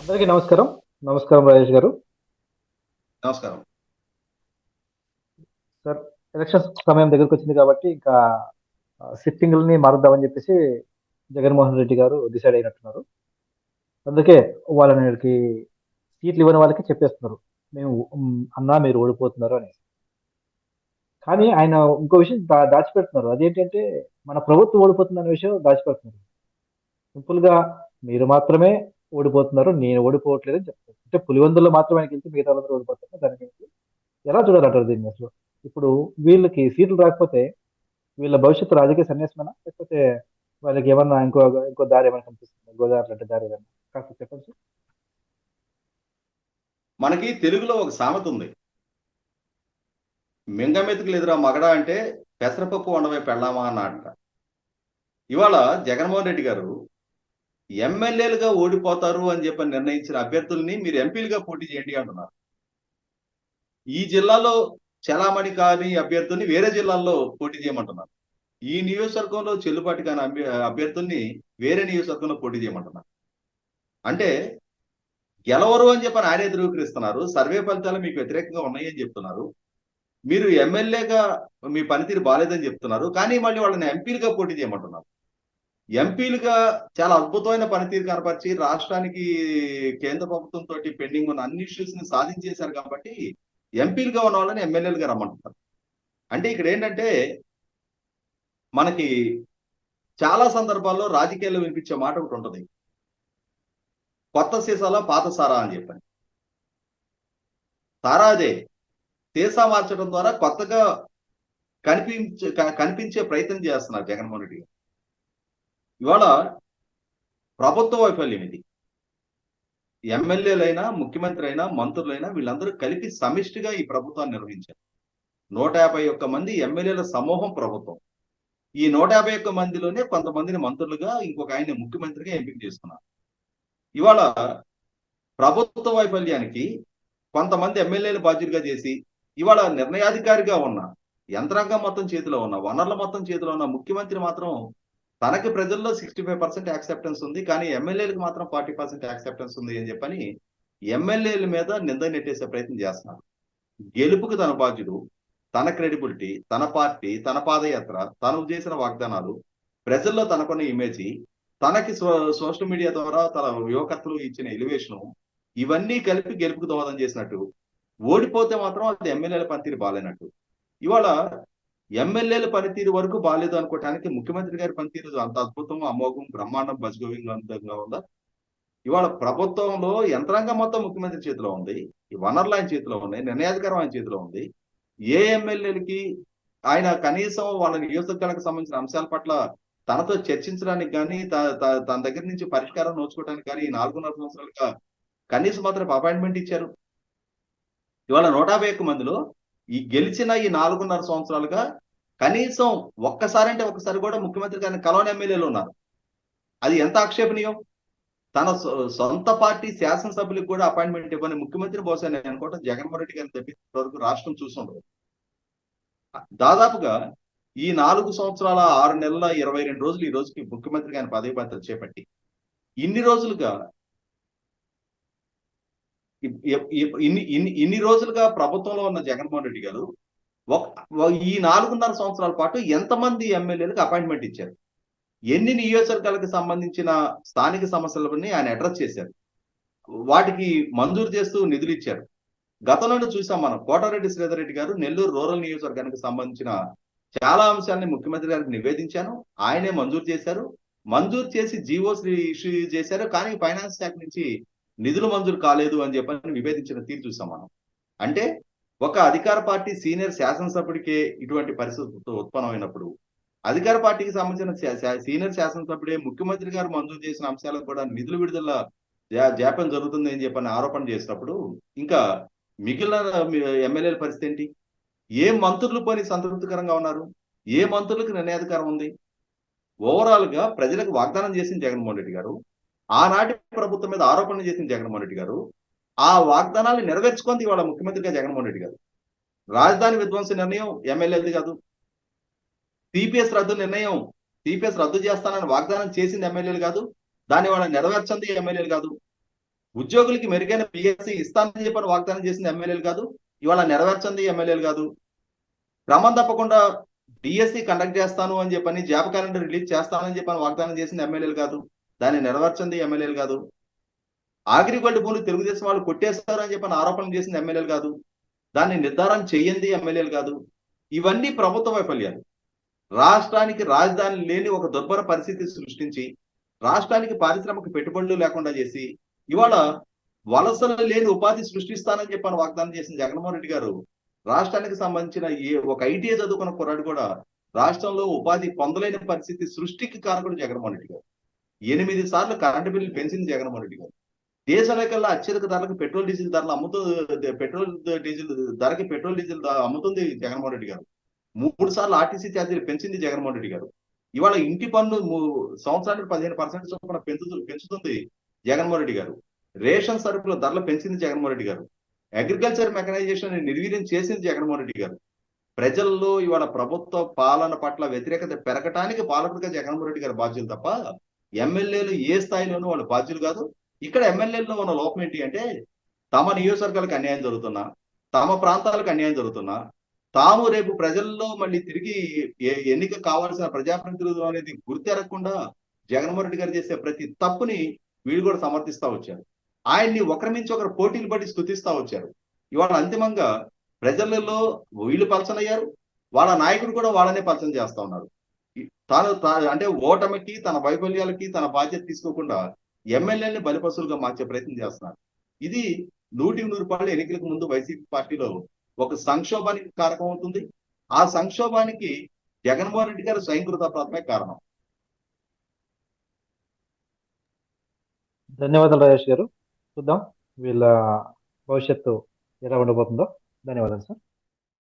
అందరికీ నమస్కారం. నమస్కారం రాజేష్ గారు. నమస్కారం. సార్, ఎలక్షన్స్ సమయం దగ్గరకొచ్చింది కాబట్టి ఇంకా సిట్టింగులని మారుద్దామని చెప్పేసి జగన్మోహన్ రెడ్డి గారు డిసైడ్ అయినట్టున్నారు. అందుకే వాళ్ళకి సీట్లు ఇవ్వని వాళ్ళకి చెప్పేస్తున్నారు. మేము అన్నా మీరు ఓడిపోతున్నారు అని. కానీ ఆయన ఇంకో విషయం దాచిపెడుతున్నారు. అదేంటంటే మన ప్రభుత్వం ఓడిపోతుందనే విషయం దాచిపెడుతున్నారు. సింపుల్‌గా మీరు మాత్రమే ఓడిపోతున్నారు. నేను ఓడిపోవట్లేదని చెప్తారు. అంటే పులివెందుల్లో మాత్రమే ఆయన గెలిచి మిగతా వాళ్ళందరూ ఓడిపోతారు. దానికి ఎలా చూడాలంటారు దీన్ని అసలు? ఇప్పుడు వీళ్ళకి సీట్లు రాకపోతే వీళ్ళ భవిష్యత్తు రాజకీయ సన్యాసమేనా? లేకపోతే వాళ్ళకి ఏమన్నా ఇంకో దారి ఏమైనా కనిపిస్తుందా? గోదావరి లాంటి దారి ఏదన్నా? కాస్త చెప్పండి సార్. మనకి తెలుగులో ఒక సామెత ఉంది. మింగమెతుకులు ఎదురా మగడా అంటే పెసరపప్పు వండవే పెళ్ళామా అన్నాడట. ఇవాళ జగన్మోహన్ రెడ్డి గారు ఎమ్మెల్యేలుగా ఓడిపోతారు అని చెప్పి నిర్ణయించిన అభ్యర్థుల్ని మీరు ఎంపీలుగా పోటీ చేయండి అంటున్నారు. ఈ జిల్లాలో చలామణి కాని అభ్యర్థుల్ని వేరే జిల్లాల్లో పోటీ చేయమంటున్నారు. ఈ నియోజకవర్గంలో చెల్లుబాటు కాని అభ్యర్థుల్ని వేరే నియోజకవర్గంలో పోటీ చేయమంటున్నారు. అంటే గెలవరు అని చెప్పని ఆయనే ధృవీకరిస్తున్నారు. సర్వే ఫలితాలు మీకు వ్యతిరేకంగా ఉన్నాయని చెప్తున్నారు. మీరు ఎమ్మెల్యేగా మీ పనితీరు బాలేదని చెప్తున్నారు. కానీ మళ్ళీ వాళ్ళని ఎంపీలుగా పోటీ చేయమంటున్నారు. ఎంపీలుగా చాలా అద్భుతమైన పనితీరు కనపరిచి రాష్ట్రానికి కేంద్ర ప్రభుత్వంతో పెండింగ్ ఉన్న అన్ని ఇష్యూస్ ని సాధించేశారు కాబట్టి ఎంపీలుగా ఉన్న వాళ్ళని ఎమ్మెల్యేలుగా రమ్మంటున్నారు. అంటే ఇక్కడ ఏంటంటే మనకి చాలా సందర్భాల్లో రాజకీయాల్లో వినిపించే మాట ఒకటి ఉంటుంది. కొత్త సీసాలో పాత సారా అని చెప్పని. సారా అదే సీసా మార్చడం ద్వారా కొత్తగా కనిపించే ప్రయత్నం చేస్తున్నారు జగన్మోహన్ రెడ్డి గారు. ఇవాళ ప్రభుత్వ వైఫల్యం ఇది. ఎమ్మెల్యేలైనా, ముఖ్యమంత్రి అయినా, మంత్రులైనా వీళ్ళందరూ కలిపి సమిష్టిగా ఈ ప్రభుత్వాన్ని నిర్వహించారు. 151 మంది ఎమ్మెల్యేల సమూహం ప్రభుత్వం. ఈ 151 మందిలోనే కొంతమందిని మంత్రులుగా, ఇంకొక ఆయన్ని ముఖ్యమంత్రిగా ఎంపిక చేసుకున్నారు. ఇవాళ ప్రభుత్వ వైఫల్యానికి కొంతమంది ఎమ్మెల్యేలు బాధ్యులుగా చేసి, ఇవాళ నిర్ణయాధికారిగా ఉన్న, యంత్రాంగం మొత్తం చేతిలో ఉన్న, వనరుల మొత్తం చేతిలో ఉన్న ముఖ్యమంత్రి మాత్రం తనకి ప్రజల్లో 65% యాక్సెప్టెన్స్ ఉంది. కానీ ఎమ్మెల్యేలకు మాత్రం 40% యాక్సెప్టెన్స్ ఉంది అని చెప్పని ఎమ్మెల్యేల మీద నింద నెట్టేసే ప్రయత్నం చేస్తున్నారు. గెలుపుకు తన బాధ్యుడు, తన క్రెడిబిలిటీ, తన పార్టీ, తన పాదయాత్ర, తను చేసిన వాగ్దానాలు, ప్రజల్లో తనకున్న ఇమేజీ, తనకి సోషల్ మీడియా ద్వారా తన యువకర్తలు ఇచ్చిన ఎలివేషను, ఇవన్నీ కలిపి గెలుపుకు దోహదం చేసినట్టు, ఓడిపోతే మాత్రం అది ఎమ్మెల్యేల పనితీరు బాలేనట్టు. ఇవాళ ఎమ్మెల్యేల పనితీరు వరకు బాలేదు అనుకోవటానికి ముఖ్యమంత్రి గారి పనితీరు అంత అద్భుతం, అమోఘం, బ్రహ్మాండం, బజగోవిందంగా ఉందా? ఇవాళ ప్రభుత్వంలో యంత్రాంగం మొత్తం ముఖ్యమంత్రి చేతిలో ఉంది. ఈ వనరులు ఆయన చేతిలో ఉన్నాయి. నిర్ణయాధికారం ఆయన చేతిలో ఉంది. ఏ ఎమ్మెల్యేలకి ఆయన కనీసం వాళ్ళ నియోజకవర్గాలకు సంబంధించిన అంశాల పట్ల తనతో చర్చించడానికి కానీ, తన దగ్గర నుంచి పరిష్కారం నోచుకోవడానికి కానీ ఈ 4.5 సంవత్సరాలుగా కనీసం మాత్రం అపాయింట్మెంట్ ఇచ్చారు. ఇవాళ 151 మందిలో ఈ గెలిచిన ఈ 4.5 సంవత్సరాలుగా కనీసం ఒక్కసారి కూడా ముఖ్యమంత్రి గారిని కలవని ఎమ్మెల్యేలు ఉన్నారు. అది ఎంత ఆక్షేపణీయం? తన సొంత పార్టీ శాసనసభ్యులకు కూడా అపాయింట్మెంట్ ఇవ్వని ముఖ్యమంత్రి బహుశా నేను అనుకోవటం జగన్మోహన్ రెడ్డి గారిని తప్పించిన వరకు రాష్ట్రం చూసుండదు. దాదాపుగా ఈ 4 సంవత్సరాల 6 నెలల 22 రోజులు ఈ రోజుకి ముఖ్యమంత్రి గారిని పదవి బాధ్యత చేపట్టి ఇన్ని రోజులుగా ఇన్ని రోజులుగా ప్రభుత్వంలో ఉన్న జగన్మోహన్ రెడ్డి గారు ఈ 4.5 సంవత్సరాల పాటు ఎంతమంది ఎమ్మెల్యేలకు అపాయింట్మెంట్ ఇచ్చారు? ఎన్ని నియోజకవర్గాలకు సంబంధించిన స్థానిక సమస్యలని ఆయన అడ్రస్ చేశారు? వాటికి మంజూరు చేస్తూ నిధులు ఇచ్చారు. గతంలో చూసాం మనం. కోటారెడ్డి శ్రీధర్ రెడ్డి గారు నెల్లూరు రూరల్ నియోజకవర్గానికి సంబంధించిన చాలా అంశాలని ముఖ్యమంత్రి గారికి నివేదించాను. ఆయనే మంజూరు చేశారు. మంజూరు చేసి జీవోస్ ఇష్యూ చేశారు. కానీ ఫైనాన్స్ శాఖ నుంచి నిధులు మంజూరు కాలేదు అని చెప్పని విభేదించిన తీరు చూసాం మనం. అంటే ఒక అధికార పార్టీ సీనియర్ శాసనసభ్యుడికే ఇటువంటి పరిస్థితి ఉత్పన్నమైనప్పుడు అధికార పార్టీకి సంబంధించిన సీనియర్ శాసనసభ్యుడే ముఖ్యమంత్రి గారు మంజూరు చేసిన అంశాలకు కూడా నిధులు విడుదల జాప్యం జరుగుతుంది అని చెప్పని ఆరోపణ చేసినప్పుడు ఇంకా మిగిలిన ఎమ్మెల్యేల పరిస్థితి ఏంటి? ఏ మంత్రులు పని సంతృప్తికరంగా ఉన్నారు? ఏ మంత్రులకు నిర్ణయాధికారం ఉంది? ఓవరాల్ గా ప్రజలకు వాగ్దానం చేసిన జగన్మోహన్ రెడ్డి గారు, ఆనాటి ప్రభుత్వం మీద ఆరోపణలు చేసిన జగన్మోహన్ రెడ్డి గారు, ఆ వాగ్దానాన్ని నెరవేర్చుకుంది ఇవాళ ముఖ్యమంత్రిగా జగన్మోహన్ రెడ్డి గారు. రాజధాని విధ్వంస నిర్ణయం ఎమ్మెల్యేది కాదు. సిపిఎస్ రద్దు చేస్తానని వాగ్దానం చేసింది ఎమ్మెల్యేలు కాదు. దాన్ని వాళ్ళ నెరవేర్చంది ఎమ్మెల్యేలు కాదు. ఉద్యోగులకి మెరుగైన పిఎస్సి ఇస్తానని చెప్పని వాగ్దానం చేసిన ఎమ్మెల్యేలు కాదు, ఇవాళ నెరవేర్చంది ఎమ్మెల్యేలు కాదు. క్రమం తప్పకుండా డిఎస్సి కండక్ట్ చేస్తాను అని చెప్పని, జాబ్ క్యాలెండర్ రిలీజ్ చేస్తానని చెప్పని వాగ్దానం చేసిన ఎమ్మెల్యేలు కాదు, దాన్ని నెరవేర్చంది ఎమ్మెల్యేలు కాదు. అగ్రిగోల్డ్ భూములు తెలుగుదేశం వాళ్ళు కొట్టేస్తారు అని చెప్పని ఆరోపణలు చేసిన ఎమ్మెల్యేలు కాదు, దాన్ని నిర్ధారణ చేయండి ఎమ్మెల్యేలు కాదు. ఇవన్నీ ప్రభుత్వ వైఫల్యాలు. రాష్ట్రానికి రాజధాని లేని ఒక దుర్భర పరిస్థితి సృష్టించి, రాష్ట్రానికి పారిశ్రామిక పెట్టుబడులు లేకుండా చేసి, ఇవాళ వలసలు లేని ఉపాధి సృష్టిస్తానని చెప్పని వాగ్దానం చేసిన జగన్మోహన్ రెడ్డి గారు రాష్ట్రానికి సంబంధించిన ఒక ఐటీఐ చదువుకున్న కుర్రాడు కూడా రాష్ట్రంలో ఉపాధి పొందలేని పరిస్థితి సృష్టికి కారకుడు జగన్మోహన్ రెడ్డి గారు. 8 సార్లు కరెంటు బిల్లు పెంచింది జగన్మోహన్ రెడ్డి గారు. దేశంలోకల్లా అత్యధిక ధరలకు పెట్రోల్ డీజిల్ ధరలు పెట్రోల్ డీజిల్ అమ్ముతుంది జగన్మోహన్ రెడ్డి గారు. 3 సార్లు ఆర్టీసీ ఛార్జీలు పెంచింది జగన్మోహన్ రెడ్డి గారు. ఇవాళ ఇంటి పన్ను సంవత్సరానికి 15% చొప్పున పెంచుతుంది జగన్మోహన్ రెడ్డి గారు. రేషన్ సరుకుల ధరలు పెంచింది జగన్మోహన్ రెడ్డి గారు. అగ్రికల్చర్ మెకనైజేషన్ నిర్వీర్యం చేసింది జగన్మోహన్ రెడ్డి గారు. ప్రజల్లో ఇవాళ ప్రభుత్వ పాలన పట్ల వ్యతిరేకత పెరగటానికి పాలకుడిగా జగన్మోహన్ రెడ్డి గారు బాధ్యులు తప్ప ఎమ్మెల్యేలు ఏ స్థాయిలోనూ వాళ్ళు బాధ్యులు కాదు. ఇక్కడ ఎమ్మెల్యేల్లో ఉన్న లోపం ఏంటి అంటే, తమ నియోజకవర్గాలకు అన్యాయం జరుగుతున్నా, తమ ప్రాంతాలకు అన్యాయం జరుగుతున్నా, తాము రేపు ప్రజల్లో మళ్ళీ తిరిగి ఎన్నిక కావాల్సిన ప్రజాప్రతినిధులు అనేది గుర్తెరగకుండా జగన్మోహన్ రెడ్డి గారు చేసే ప్రతి తప్పుని వీళ్ళు కూడా సమర్థిస్తా వచ్చారు. ఆయన్ని ఒకరి నుంచి ఒకరు పోటీలు పడి స్తుతిస్తా వచ్చారు. ఇవాళ అంతిమంగా ప్రజలలో వీళ్ళు పలచనయ్యారు, వాళ్ళ నాయకుడు కూడా వాళ్ళనే పలచన చేస్తా ఉన్నారు. అంటే ఓటమికి, తన వైఫల్యాలకి తన బాధ్యత తీసుకోకుండా ఎమ్మెల్యేని బలిపశువులుగా మార్చే ప్రయత్నం చేస్తున్నారు. ఇది 100% ఎన్నికలకు ముందు వైసీపీ పార్టీలో ఒక సంక్షోభానికి కారకం అవుతుంది. ఆ సంక్షోభానికి జగన్మోహన్ రెడ్డి గారు స్వయంకృతాపరాధమే కారణం. ధన్యవాదాలు రాజేష్ గారు. చూద్దాం వీళ్ళ భవిష్యత్తు ఎలా ఉండబోతుందో. ధన్యవాదాలు సార్.